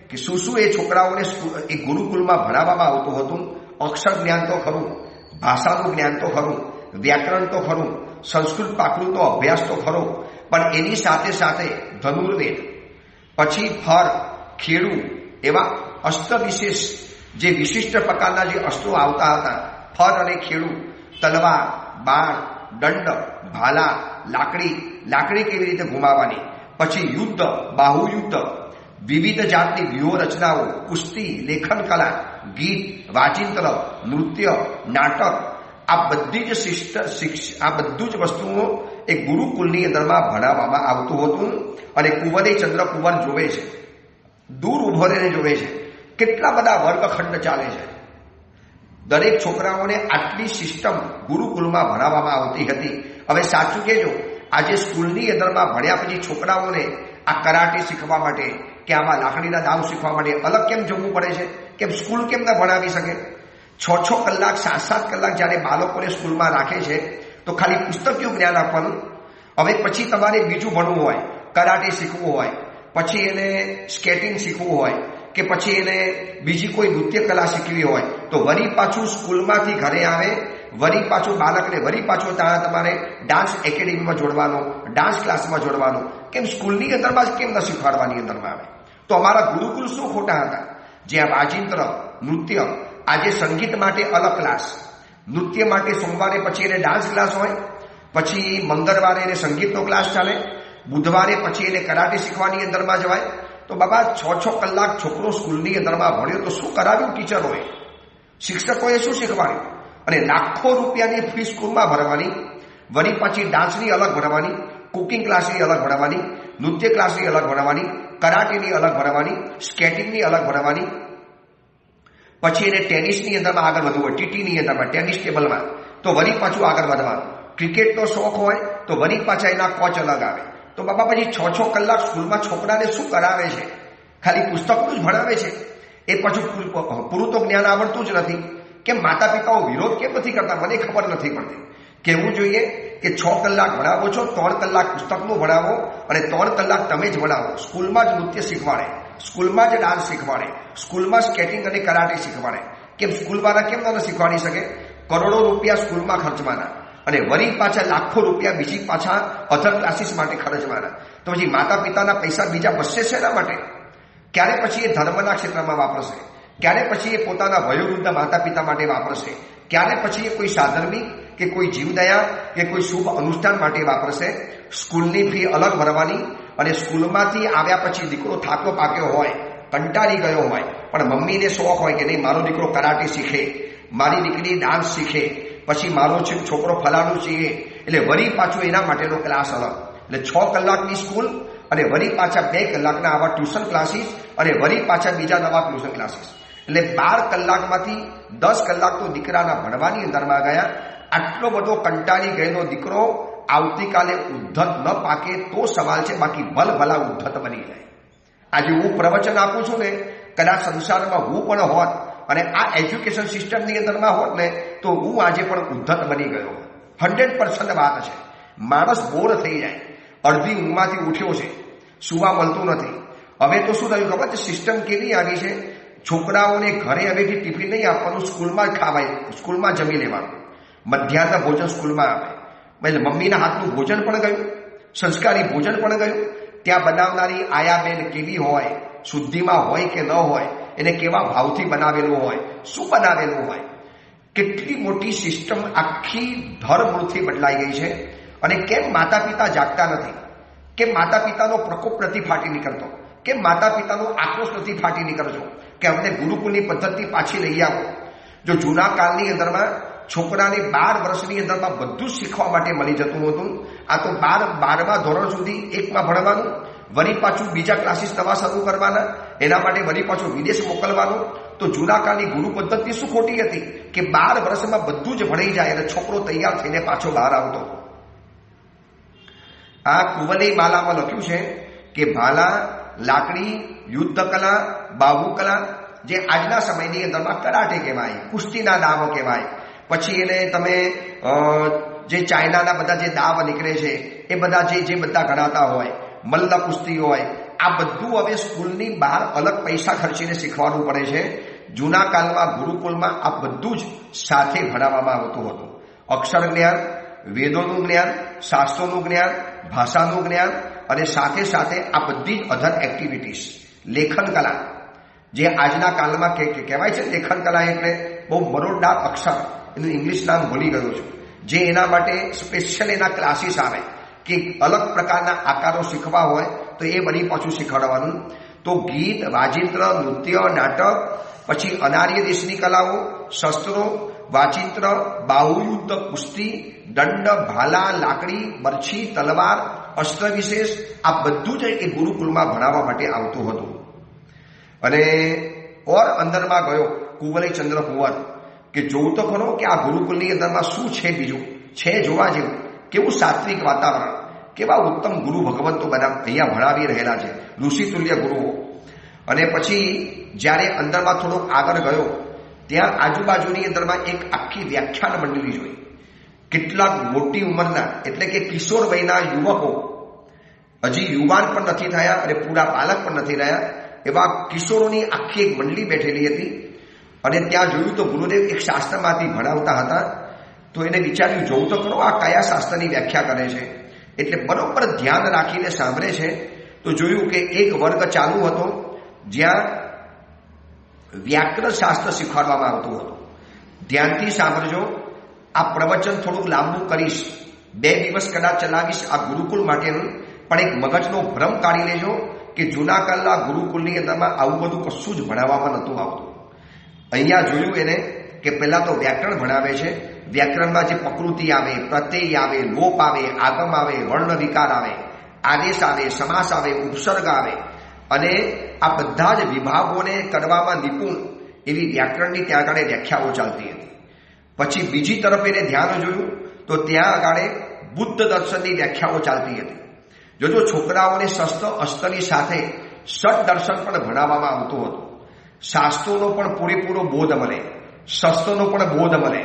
કે શું શું એ છોકરાઓને એ ગુરુકુલમાં ભણાવવામાં આવતું હતું. અક્ષર જ્ઞાન તો ખરું, ભાષાનું જ્ઞાન તો ખરું, વ્યાકરણ તો ખરું, સંસ્કૃત પ્રાકૃતનો અભ્યાસ તો ખરો, પણ એની સાથે સાથે ધનુર્વેદ, પછી ફર, ખેડૂ, એવા અસ્ત્ર વિશેષ જે વિશિષ્ટ પ્રકારના જે અસ્ત્રો આવતા હતા, ફર અને ખેડૂ, તલવાર, બાણ, દંડ, ભાલા, લાકડી કેવી રીતે ઘુમાવવાની, પછી યુદ્ધ, બાહુયુદ્ધ, વિવિધ જાતની વ્યૂહ રચનાઓ, કુસ્તી, લેખન કલા, ગીત, વાચિંત્ર, નૃત્ય, નાટક, આ બધી જ આ બધું જ વસ્તુઓ એ ગુરુકુલની અંદરમાં ભણાવવામાં આવતું હતું. અને કુંવરે ચંદ્રકુંવર જોવે છે, દૂર ઉભો રહીને જોવે છે, કેટલા બધા વર્ગખંડ ચાલે છે. દરેક છોકરાઓને આટલી સિસ્ટમ ગુરુકુલમાં ભણાવવામાં આવતી હતી. હવે સાચું કહેજો, આજે સ્કૂલની અંદરમાં ભણ્યા પછી છોકરાઓને આ કરાટે શીખવા માટે કે આમાં લાકડીના દાવ શીખવા માટે અલગ કેમ જવું પડે છે? કેમ સ્કૂલ કેમ ના ભણાવી શકે? 6 કલાક 7 કલાક જ્યારે બાળકોને સ્કૂલમાં રાખે છે તો ખાલી પુસ્તકીય જ્ઞાન આપવાનું. હવે પછી તમારે બીજું ભણવું હોય, કરાટે શીખવું હોય, પછી એને સ્કેટિંગ શીખવું હોય, કે પછી એને બીજી કોઈ નૃત્ય કલા શીખવી હોય, તો વળી પાછું સ્કૂલમાંથી ઘરે આવે, વળી પાછું બાળકને વળી પાછું ત્યાં તમારે ડાન્સ એકેડેમીમાં જોડવાનો, ડાન્સ ક્લાસમાં જોડવાનો. કેમ સ્કૂલની અંદરમાં જ કેમ ન શીખવાડવાની અંદરમાં આવે? તો અમારા ગુરુકુલ શું ખોટા હતા? જ્યાં વાજિંત્ર, નૃત્ય, આજે સંગીત માટે અલગ ક્લાસ, નૃત્ય માટે સોમવારે પછી એને ડાન્સ ક્લાસ હોય, પછી મંગળવારે એને સંગીતનો ક્લાસ ચાલે, બુધવારે પછી એને કરાટે શીખવાની અંદરમાં જવાય. તો બાબા 6 કલાક છોકરો સ્કૂલની અંદરમાં ભણ્યો તો શું કરાવ્યું ટીચરોએ, શિક્ષકોએ શું શીખવાડ્યું? અને લાખો રૂપિયાની ફી સ્કૂલમાં ભરવાની, વળી પાછી ડાન્સની અલગ ભણવાની, કુકિંગ ક્લાસની અલગ ભણવાની, નૃત્ય ક્લાસની અલગ ભણવાની, કરાટેની અલગ ભણવાની, સ્કેટિંગની અલગ ભણવાની, પછી એને ટેનિસની અંદરમાં આગળ વધવું હોય, ટીટીની અંદરમાં ટેનિસ ટેબલમાં, તો વળી પાછું આગળ વધવાનું. ક્રિકેટનો શોખ હોય તો વળી પાછા એના કોચ અલગ આવે. તો બાબા પછી 6 કલાક સ્કૂલમાં છોકરાને શું કરાવે છે? ખાલી પુસ્તકનું જ ભણાવે છે. એ પાછું પૂરું તો જ્ઞાન આવડતું જ નથી. કેમ માતા પિતાઓ વિરોધ કેમ નથી કરતા? મને ખબર નથી પડતી. કહેવું જોઈએ કે 6 કલાક ભણાવો છો, 3 કલાક પુસ્તકનું ભણાવો અને 3 કલાક તમે જ ભણાવો. સ્કૂલમાં જ નૃત્ય શીખવાડે, સ્કૂલમાં જ ડાન્સ શીખવાડે, સ્કૂલમાં સ્કેટિંગ અને કરાટે શીખવાડે. કેમ સ્કૂલવાળા કેમ ન શીખવાડી શકે? કરોડો રૂપિયા સ્કૂલમાં ખર્ચવાના અને વળી પાછા લાખો રૂપિયા બીજી પાછા અધર ક્લાસીસ માટે ખર્ચવાના. તો પછી માતા પિતાના પૈસા બીજા બચશે શેના માટે? ક્યારે પછી એ ધર્મના ક્ષેત્રમાં વાપરશે? ક્યારે પછી એ પોતાના વયોવૃદ્ધ માતા પિતા માટે વાપરશે? ક્યારે પછી એ કોઈ સાધર્મિક કે કોઈ જીવદયા કે કોઈ શુભ અનુષ્ઠાન માટે વાપરશે. સ્કૂલની ફી અલગ ભરવાની અને સ્કૂલમાંથી આવ્યા પછી દીકરો થાક્યો પાક્યો હોય, કંટાળી ગયો હોય, પણ મમ્મીને શોખ હોય કે નહીં મારો દીકરો કરાટે શીખે, મારી દીકરી ડાન્સ શીખે, પછી મારો છોકરો ફલાણું શીખે, એટલે વળી પાછું એના માટેનો ક્લાસ અલગ. એટલે 6 કલાકની સ્કૂલ અને વળી પાછા 2 કલાકના આવા ટ્યુશન ક્લાસીસ અને વળી પાછા બીજા નવા ટ્યુશન ક્લાસીસ. એટલે 12 કલાકમાંથી 10 કલાક તો દીકરાના ભણવાની અંદરમાં ગયા. આટલો બધો કંટાળી ગયેલો દીકરો આવતીકાલે ઉદ્ધત ન પાકે તો સવાલ છે, બાકી ભલભલા ઉદ્ધત બની જાય. આજે હું પ્રવચન આપું છું ને, કદાચ સંસારમાં હું પણ હોત અને આ એજ્યુકેશન સિસ્ટમની અંદરમાં હોત ને તો હું આજે પણ ઉદ્ધત બની ગયો. 100% વાત છે. માણસ બોર થઈ જાય. અડધી ઊંઘમાંથી ઉઠ્યો છે, સુવા મળતું નથી. હવે તો શું થયું ખબર છે? સિસ્ટમ કેવી આવી છે, છોકરાઓને ઘરે હવેથી ટિફિન નહીં આપવાનું, સ્કૂલમાં ખાવાય, સ્કૂલમાં જમી લેવાનું. મધ્યાહન ભોજન સ્કૂલમાં આવે, એટલે મમ્મીના હાથનું ભોજન પણ ગયું, સંસ્કારી ભોજન પણ ગયું. ત્યાં બનાવનારી આયાબેન કેવી હોય, શુદ્ધિમાં હોય કે ન હોય, એને કેવા ભાવથી બનાવેલું હોય, શું બનાવેલું હોય. કેટલી મોટી સિસ્ટમ આખી ધરમૂળથી બદલાઈ ગઈ છે. અને કેમ માતા પિતા જાગતા નથી? કેમ માતા પિતાનો પ્રકોપ નથી ફાટી નીકળતો? કેમ માતા પિતાનો આક્રોશ નથી ફાટી નીકળતો કે અમને ગુરુકુળની પદ્ધતિ પાછી લઈ આવો? જો જૂના કાળની અંદરમાં છોકરાને 12 વર્ષની અંદરમાં બધું જ શીખવા માટે મળી જતું હતું. આ તો 12મા ધોરણ સુધી 1માં ભણવાનું, વળી પાછું બીજા ક્લાસીસ નવા શરૂ કરવાના, એના માટે વળી પાછું વિદેશ મોકલવાનું. તો જૂના કાળની ગુરુ પદ્ધતિ શું ખોટી હતી કે 12 વર્ષમાં બધું જ ભણાઈ જાય અને છોકરો તૈયાર થઈને પાછો બહાર આવતો. આ કુવલઈ માલામાં લખ્યું છે કે ભાલા, લાકડી, યુદ્ધ કલા, બાહુકલા, જે આજના સમયની અંદરમાં કરાટે કહેવાય, કુસ્તીના દાવ કહેવાય. પછી એને તમે જે ચાઇનાના બધા જે દાવ નીકળે છે એ બધા જે બધા ગણાતા હોય, મલ્લ કુસ્તી હોય, આ બધું હવે સ્કૂલની બહાર અલગ પૈસા ખર્ચીને શીખવાનું પડે છે. જૂના કાળમાં ગુરુકુળમાં આ બધું જ સાથે ભણાવવામાં આવતું હતું. અક્ષર જ્ઞાન, વેદોનું જ્ઞાન, શાસ્ત્રોનું જ્ઞાન, ભાષાનું જ્ઞાન અને સાથે સાથે આ બધી જ અધર એક્ટિવિટીઝ. લેખન કલા, જે આજના કાળમાં કહેવાય છે લેખન કલા, એટલે બહુ બરોડા અક્ષર, એનું ઇંગ્લિશ નામ ભૂલી ગયો છું, જે એના માટે સ્પેશિયલ એના ક્લાસીસ આવે કે અલગ પ્રકારના આકારો શીખવા હોય તો એ બધી પાછું શીખવાડવાનું. તો ગીત, વાજિંત્ર, નૃત્ય, નાટક, પછી અનાર્ય દેશની કલાઓ, શસ્ત્રો, વાચિંત્ર, બાહુયુદ્ધ, કુસ્તી, દંડ, ભાલા, લાકડી, બરછી, તલવાર, અસ્ત્ર વિશેષ, આ બધું જ એ ગુરુકુળમાં ભણાવવા માટે આવતું હતું. અને ઓર અંદરમાં ગયો કુવલઈ ચંદ્ર કુંવર કે જોવું તો ખરો કે આ ગુરુકુળની અંદરમાં શું છે, બીજું છે જોવા જેવું. કેવું સાત્વિક વાતાવરણ, કેવા ઉત્તમ ગુરુ ભગવંતો અહીંયા ભણાવી રહેલા છે, ઋષિતુલ્ય ગુરુઓ. અને પછી જ્યારે અંદરમાં થોડોક આગળ ગયો ત્યાં આજુબાજુની અંદરમાં એક આખી વ્યાખ્યાન મંડળી જોઈ. કેટલાક મોટી ઉંમરના એટલે કે કિશોર વયના યુવકો, હજી યુવાન પણ નથી થયા અને પૂરા બાલક પણ નથી રહ્યા, એવા કિશોરોની આખી એક મંડળી બેઠેલી હતી. અને ત્યાં જોયું તો ગુરુદેવ એક શાસ્ત્રમાંથી ભણાવતા હતા. તો એને વિચાર્યું જોવું તો ખરો આ કયા શાસ્ત્રની વ્યાખ્યા કરે છે. એટલે બરોબર ધ્યાન રાખીને સાંભળે છે. તો જોયું કે એક વર્ગ ચાલુ હતો જ્યાં વ્યાકરણ શાસ્ત્ર શીખવાડવામાં આવતું હતું. ધ્યાનથી સાંભળજો, આ પ્રવચન થોડુંક લાંબુ કરીશ, 2 દિવસ કદાચ ચલાવીશ આ ગુરુકુળ માટેનું, પણ એક મગજનો ભ્રમ કાઢી લેજો કે જૂના કાળના ગુરુકુળની અંદરમાં આવું બધું કશું જ ભણાવવામાં નહોતું આવતું. અહીંયા જોયું એને કે પહેલા તો વ્યાકરણ ભણાવે છે. વ્યાકરણમાં જે પ્રકૃતિ આવે, પ્રત્યય આવે, લોપ આવે, આગમ આવે, વર્ણ વિકાર આવે, આદેશ આવે, સમાસ આવે, ઉપસર્ગ આવે, અને આ બધા જ વિભાગોને કરવામાં નિપુણ એવી વ્યાકરણની ત્યાં આગળ વ્યાખ્યાઓ ચાલતી હતી. પછી બીજી તરફ એને ધ્યાન જોયું તો ત્યાં આગળ બુદ્ધ દર્શનની વ્યાખ્યાઓ ચાલતી હતી. જોજો છોકરાઓને શસ્ત્ર અસ્ત્રની સાથે ષટ દર્શન પણ ભણાવવામાં આવતું હતું. શાસ્ત્રોનો પણ પૂરેપૂરો બોધ મળે, શસ્ત્રોનો પણ બોધ મળે,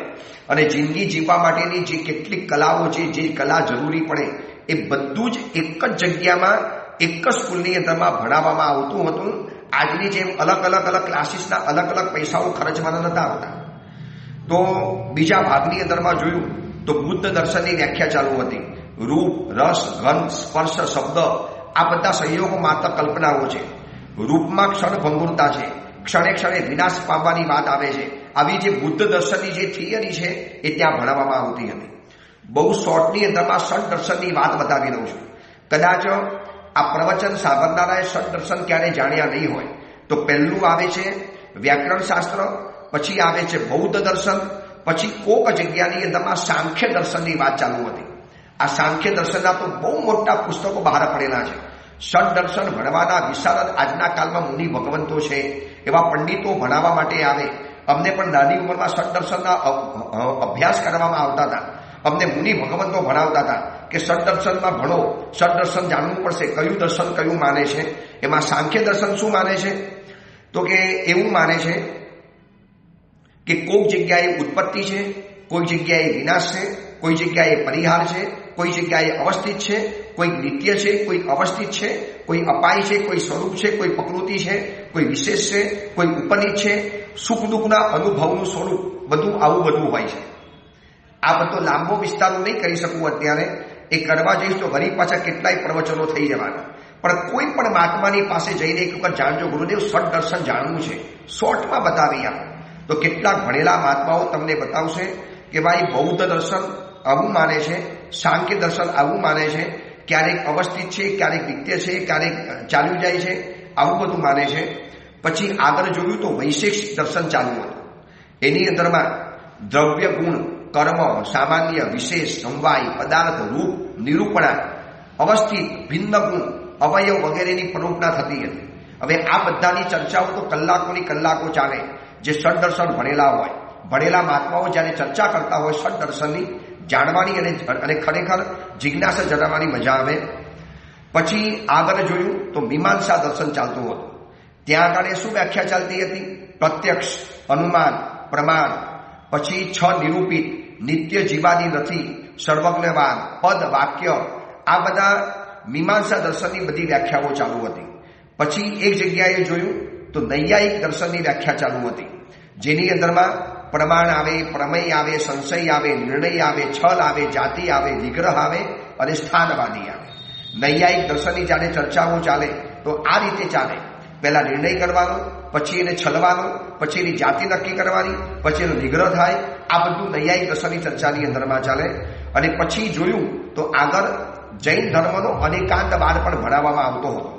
અને જિંદગી જીવવા માટેની જે કેટલીક કલાઓ છે, જે કલા જરૂરી પડે, એ બધું જ એક જ જગ્યામાં એક જ સ્કૂલની અંદરમાં ભણાવવામાં આવતું હતું. આજની જેમ અલગ અલગ ક્લાસીસના અલગ અલગ પૈસાઓ ખર્ચવાના નતા આવતા. તો બીજા ભાગની અંદરમાં જોયું તો બુદ્ધ દર્શનની વ્યાખ્યા ચાલુ હતી. રૂપ, રસ, ગંધ, સ્પર્શ, શબ્દ, આ બધા સંયોગો માત્ર કલ્પનાઓ છે. રૂપમાં ક્ષણભંગુરતા છે, ક્ષણે ક્ષણે વિનાશ પામવાની વાત આવે છે. આવી જે બુદ્ધ દર્શનની જે થિયરી છે એ ત્યાં ભણાવવામાં આવતી હતી. બહુ શોર્ટની અંદરમાં ષડ દર્શનની વાત બતાવી દઉં છું. કદાચ આ પ્રવચન સાંભળનારાએ ષડ દર્શન ક્યારે જાણ્યા નહીં હોય તો પહેલું આવે છે વ્યાકરણ શાસ્ત્ર, પછી આવે છે બૌદ્ધ દર્શન, પછી કોક જગ્યાની અંદરમાં સાંખ્ય દર્શનની વાત ચાલુ હતી. આ સાંખ્ય દર્શનના તો બહુ મોટા પુસ્તકો બહાર પડેલા છે. ષડ દર્શન ભણવાના વિશારદ આજના કાળમાં મુનિ ભગવંતો છે, એવા પંડિતો ભણાવવા માટે આવે. અમને પણ નાની ઉંમરમાં ષડ દર્શનના અભ્યાસ કરવામાં આવતા હતા. અમને મુનિ ભગવંતો ભણાવતા હતા કે ષડ દર્શનમાં ભણો, ષડ દર્શન જાણવું પડશે, કયું દર્શન કયું માને છે. એમાં સાંખ્ય દર્શન શું માને છે તો કે એવું માને છે કે કોઈ જગ્યાએ ઉત્પત્તિ છે, કોઈ જગ્યાએ વિનાશ છે, કોઈ જગ્યાએ પરિહાર છે, કોઈ જગ્યાએ અવસ્થિત છે, કોઈ નિત્ય છે, કોઈ અવસ્થિત છે, કોઈ અપાય છે, કોઈ સ્વરૂપ છે, કોઈ પ્રકૃતિ છે, કોઈ વિશેષ છે, કોઈ ઉપનિત છે, સુખ દુઃખના અનુભવનું સ્વરૂપ, બધું આવું બધું હોય છે. આ બધો લાંબો વિસ્તાર નહીં કરી શકું અત્યારે. એ કરવા જઈશ તો વળી પાછા કેટલાય પ્રવચનો થઈ જવાના. પણ કોઈ પણ મહાત્માની પાસે જઈને એક વખત જાણજો, ગુરુદેવ ષડ દર્શન જાણવું છે, શોર્ટમાં બતાવી આપો. તો કેટલાક ભણેલા મહાત્માઓ તમને બતાવશે કે ભાઈ બૌદ્ધ દર્શન આવું માને છે, સાંખ્ય દર્શન આવું માને છે, ક્યારેક અવસ્થિત છે, ક્યારેક નિત્ય છે, ક્યારેક ચાલ્યું જાય છે, આવું બધું માને છે. પછી આગળ જોયું તો વૈશેષિક દર્શન ચાલુ હતું. એની અંદરમાં દ્રવ્ય ગુણ, કર્મ, સામાન્ય, વિશેષ, સમવાય, પદાર્થ, રૂપ, નિરૂપણા, અવસ્થિત, ભિન્ન ગુણ, અવયવ વગેરેની પ્રરૂપના થતી હતી. હવે આ બધાની ચર્ચાઓ તો કલાકોની કલાકો ચાલે. જે ષડ દર્શન ભણેલા હોય, ભણેલા મહાત્માઓ જ્યારે ચર્ચા કરતા હોય ષડ દર્શનની, જાણવાની અને ખરેખર જિજ્ઞાસા જણાવવાની મજા આવે. પછી આગળ જોયું તો મીમાંસા દર્શન ચાલતું હતું. ત્યાં આગળ શું વ્યાખ્યા ચાલતી હતી? પ્રત્યક્ષ, અનુમાન, પ્રમાણ, પછી 6 નિરૂપિત, નિત્ય જીવાદી નથી, સર્વજ્ઞવાદ, પદ, વાક્ય, આ બધા મીમાંસા દર્શનની બધી વ્યાખ્યાઓ ચાલુ હતી. પછી એક જગ્યાએ જોયું તો નૈયાયિક દર્શનની વ્યાખ્યા ચાલુ હતી, જેની અંદરમાં પ્રમાણ આવે, પ્રમેય આવે, સંશય આવે, નિર્ણય આવે, છલ આવે, જાતિ આવે, વિગ્રહ આવે અને સ્થાનવાદી આવે. નૈયાયિક દર્શનની જ્યારે ચર્ચાઓ ચાલે તો આ રીતે ચાલે. પહેલા નિર્ણય કરવાનો, પછી એને છલવાનો, પછી એની જાતિ નક્કી કરવાની, પછી એનો નિગ્રહ થાય. આ બધું નૈયાયિક દર્શનની ચર્ચાની અંદરમાં ચાલે. અને પછી જોયું તો આગળ જૈન ધર્મનો અનેકાંતવાદ પણ ભણાવવામાં આવતો હતો.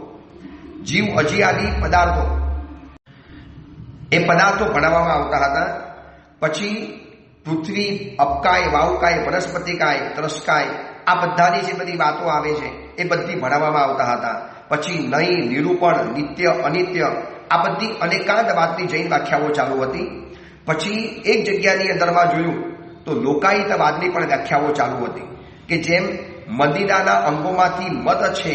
જીવ અજીયાદી પદાર્થો, એ પદાર્થો ભણાવવામાં આવતા હતા. પછી પૃથ્વી, અપકાય, વાવકાય, વનસ્પતિકાય, ત્રસ્કાય, આ બધાની જે બધી વાતો આવે છે એ બધી ભણાવવામાં આવતા હતા. પછી નય, નિરૂપણ, નિત્ય, અનિત્ય, આ બધી અનેકાંતવાદની જૈન વ્યાખ્યાઓ ચાલુ હતી. પછી એક જગ્યાની અંદરમાં જોયું તો લોકાયતવાદની પણ વ્યાખ્યાઓ ચાલુ હતી કે જેમ મદિરાના અંગોમાંથી મદ છે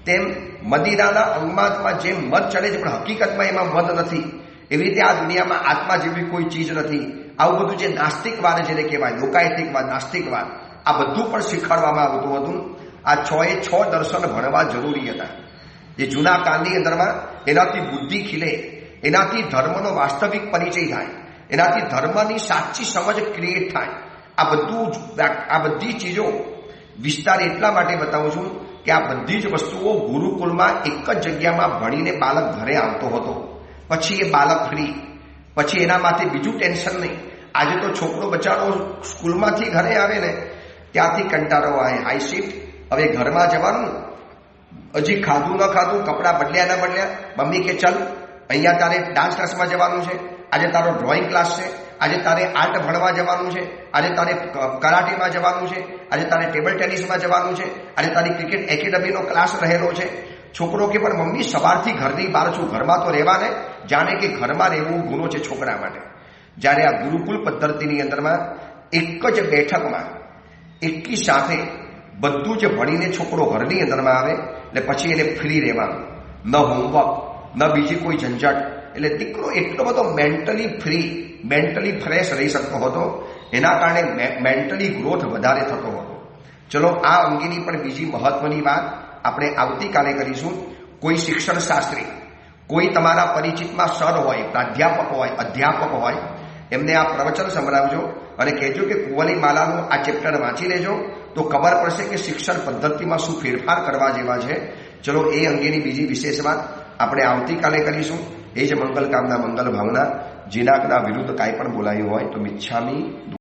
તેમ મદિરાના અંગમાં જેમ મદ ચડે છે પણ હકીકતમાં એમાં મદ નથી, એવી રીતે આ દુનિયામાં આત્મા જેવી કોઈ ચીજ નથી. આવું બધું જે નાસ્તિકવાદ જેને કહેવાય, લોકાયતિકવાદ, નાસ્તિકવાદ, આ બધું પણ શીખવાડવામાં આવતું હતું. આ 6 દર્શન ભણવા જરૂરી હતા. જે જૂના કાળની અંદરમાં એનાથી બુદ્ધિ ખીલે, એનાથી ધર્મનો વાસ્તવિક પરિચય થાય, એનાથી ધર્મની સાચી સમજ ક્રિએટ થાય. આ બધી ચીજો વિસ્તાર એટલા માટે બતાવું છું કે આ બધી જ વસ્તુઓ ગુરુકુળમાં એક જ જગ્યામાં ભણીને બાળક ઘરે આવતો હતો. પછી એ બાળક ફ્રી, પછી એના માટે બીજું ટેન્શન નહીં. આજે તો છોકરો બચારો સ્કૂલમાંથી ઘરે આવે ને ત્યાંથી કંટાળો આવે, હાઈ શિફ્ટ, હવે ઘરમાં જવાનું, હજી ખાધું ન ખાધું, કપડાં બદલ્યા ન બદલ્યા, મમ્મી કે ચલ અહીંયા તારે ડાન્સ ક્લાસમાં જવાનું છે, આજે તારો ડ્રોઈંગ ક્લાસ છે, આજે તારે આર્ટ ભણવા જવાનું છે, આજે તારે કરાટેમાં જવાનું છે, આજે તારે ટેબલ ટેનિસમાં જવાનું છે, આજે તારી ક્રિકેટ એકેડમીનો ક્લાસ રહેલો છે. છોકરો કે પણ મમ્મી સવારથી ઘરની બહાર છું, ઘરમાં તો રહેવા ને, જાણે કે ઘરમાં રહેવું ગુનો છે છોકરા માટે. જ્યારે આ ગુરુકુળ પદ્ધતિની અંદરમાં એક જ બેઠકમાં એકી સાથે બધું જ ભણીને છોકરો ઘરની અંદરમાં આવે એટલે પછી એને ફ્રી રહેવાનું, ન હોમવર્ક, ન બીજી કોઈ ઝંઝટ. એટલે દીકરો એટલો બધો મેન્ટલી ફ્રી, મેન્ટલી ફ્રેશ રહી શકતો હતો. એના કારણે મેન્ટલી ગ્રોથ વધારે થતો હતો. ચલો આ અંગેની પણ બીજી મહત્વની વાત આપણે આવતીકાલે કરીશું. કોઈ શિક્ષણ શાસ્ત્રી, કોઈ તમારા પરિચિતમાં સર હોય, પ્રાધ્યાપક હોય, અધ્યાપક હોય, એમને આ પ્રવચન સંભળાવજો અને કહેજો કે કુંવલી માલાનું આ ચેપ્ટર વાંચી લેજો તો ખબર પડશે કે શિક્ષણ પદ્ધતિમાં શું ફેરફાર કરવા જેવા છે. ચલો એ અંગેની બીજી વિશેષ વાત આપણે આવતીકાલે કરીશું. એ જ મંગલ કામના મંગલ ભાવના જીનાકના વિરુદ્ધ કાંઈ પણ બોલાયું હોય તો મિચ્છામી